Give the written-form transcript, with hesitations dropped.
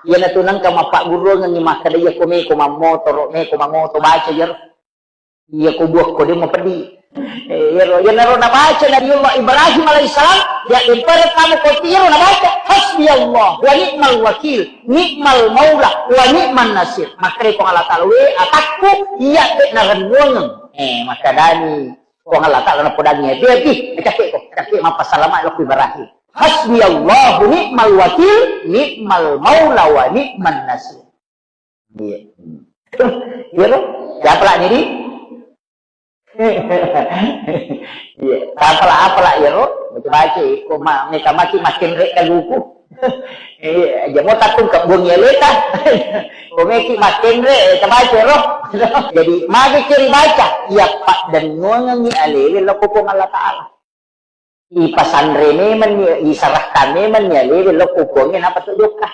Ia natunang ka mapak guru ng maka dia kumi ko mamotor baca yer. Ia ko buah ko dia mapedi. Yer naro na baca Nabi Allah Ibrahim alaihissalam ya ibarat kamu ko tiro na baca hasbiyallah wa ni'mal wakil ni'mal maula wa ni'man nasir. Maka ko Allah taala we atakku iya te na renungan. Maka dani ko Allah taala na podanya dia pi cakek mapasalamat lo Ibrahim. Hasbiyallahu ni'mal wakil ni'mal maula wa ni'man nasir. Iya. Iya loh. Siapa jadi? Iya. Apalah ya loh. Baca ko mereka makin rek kaluku. Aja mau takut ke buang yeleta. Ko meki makin rek baca loh. Jadi magi ciri baca ya Pak dan ngongi alele lo ko Allah taala. Ipasan rene man isarahkan man ya lele lo kupongin apa tuh dokah